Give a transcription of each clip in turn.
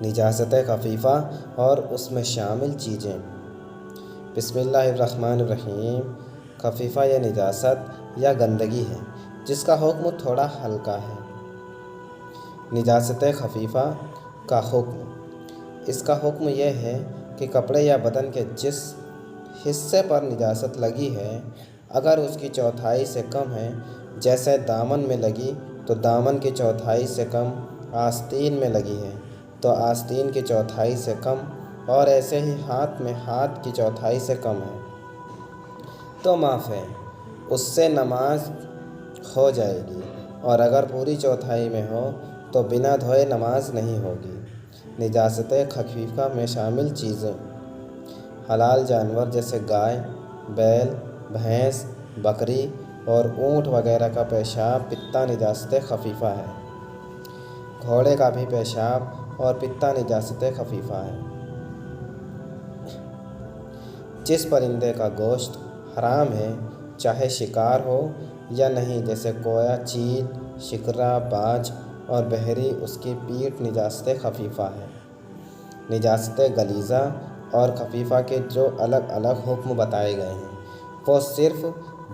نجاست خفیفہ اور اس میں شامل چیزیں۔ بسم اللہ الرحمن الرحیم۔ خفیفہ یا نجاست یا گندگی ہے جس کا حکم تھوڑا ہلکا ہے۔ نجاست خفیفہ کا حکم۔ اس کا حکم یہ ہے کہ کپڑے یا بدن کے جس حصے پر نجاست لگی ہے اگر اس کی چوتھائی سے کم ہے، جیسے دامن میں لگی تو دامن کی چوتھائی سے کم، آستین میں لگی ہے تو آستین کی چوتھائی سے کم، اور ایسے ہی ہاتھ میں ہاتھ کی چوتھائی سے کم ہے تو معاف ہے، اس سے نماز ہو جائے گی، اور اگر پوری چوتھائی میں ہو تو بنا دھوئے نماز نہیں ہوگی۔ نجاست خفیفہ میں شامل چیزیں۔ حلال جانور جیسے گائے، بیل، بھینس، بکری اور اونٹ وغیرہ کا پیشاب پتہ نجاست خفیفہ ہے۔ گھوڑے کا بھی پیشاب اور پتہ نجاست خفیفہ ہے۔ جس پرندے کا گوشت حرام ہے، چاہے شکار ہو یا نہیں، جیسے کویا، چیل، شکرا، باج اور بحری، اس کی پیٹھ نجاست خفیفہ ہے۔ نجاست غلیظہ اور خفیفہ کے جو الگ الگ حکم بتائے گئے ہیں وہ صرف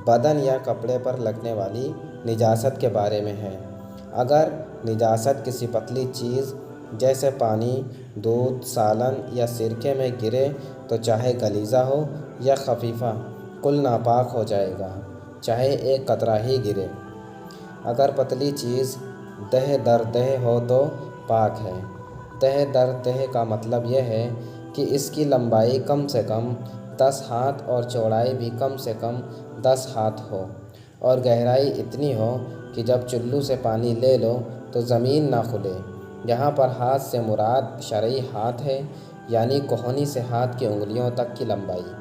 بدن یا کپڑے پر لگنے والی نجاست کے بارے میں ہے۔ اگر نجاست کسی پتلی چیز جیسے پانی، دودھ، سالن یا سرکے میں گرے تو چاہے غلیظہ ہو یا خفیفہ کل ناپاک ہو جائے گا، چاہے ایک قطرہ ہی گرے۔ اگر پتلی چیز دہ در دہ ہو تو پاک ہے۔ دہ در دہ کا مطلب یہ ہے کہ اس کی لمبائی کم سے کم 10 ہاتھ اور چوڑائی بھی کم سے کم 10 ہاتھ ہو، اور گہرائی اتنی ہو کہ جب چلو سے پانی لے لو تو زمین نہ کھلے۔ یہاں پر ہاتھ سے مراد شرعی ہاتھ ہے، یعنی کہنی سے ہاتھ کی انگلیوں تک کی لمبائی۔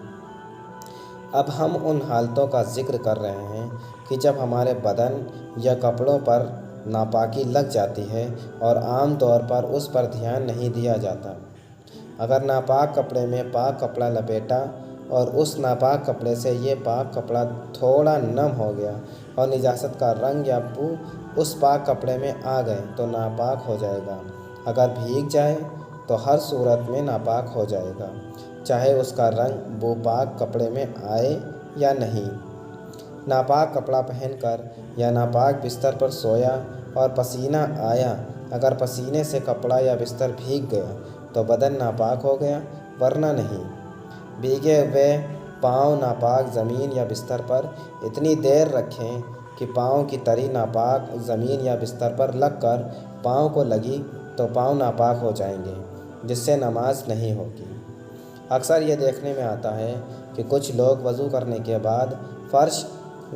اب ہم ان حالتوں کا ذکر کر رہے ہیں کہ جب ہمارے بدن یا کپڑوں پر ناپاکی لگ جاتی ہے اور عام طور پر اس پر دھیان نہیں دیا جاتا۔ اگر ناپاک کپڑے میں پاک کپڑا لپیٹا اور اس ناپاک کپڑے سے یہ پاک کپڑا تھوڑا نم ہو گیا اور نجاست کا رنگ یا بو اس پاک کپڑے میں آ گئے تو ناپاک ہو جائے گا۔ اگر بھیگ جائے تو ہر صورت میں ناپاک ہو جائے گا، چاہے اس کا رنگ بو پاک کپڑے میں آئے یا نہیں۔ ناپاک کپڑا پہن کر یا ناپاک بستر پر سویا اور پسینہ آیا، اگر پسینے سے کپڑا یا بستر بھیگ گیا تو بدن ناپاک ہو گیا، ورنہ نہیں۔ بھیگے ہوئے پاؤں ناپاک زمین یا بستر پر اتنی دیر رکھیں کہ پاؤں کی تری ناپاک زمین یا بستر پر لگ کر پاؤں کو لگی تو پاؤں ناپاک ہو جائیں گے، جس سے نماز نہیں ہوگی۔ اکثر یہ دیکھنے میں آتا ہے کہ کچھ لوگ وضو کرنے کے بعد فرش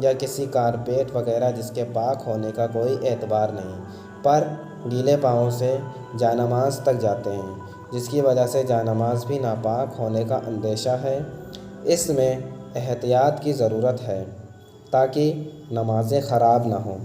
یا کسی کارپیٹ وغیرہ جس کے پاک ہونے کا کوئی اعتبار نہیں پر گیلے پاؤں سے جانماز تک جاتے ہیں، جس کی وجہ سے جانماز بھی ناپاک ہونے کا اندیشہ ہے۔ اس میں احتیاط کی ضرورت ہے تاکہ نمازیں خراب نہ ہوں۔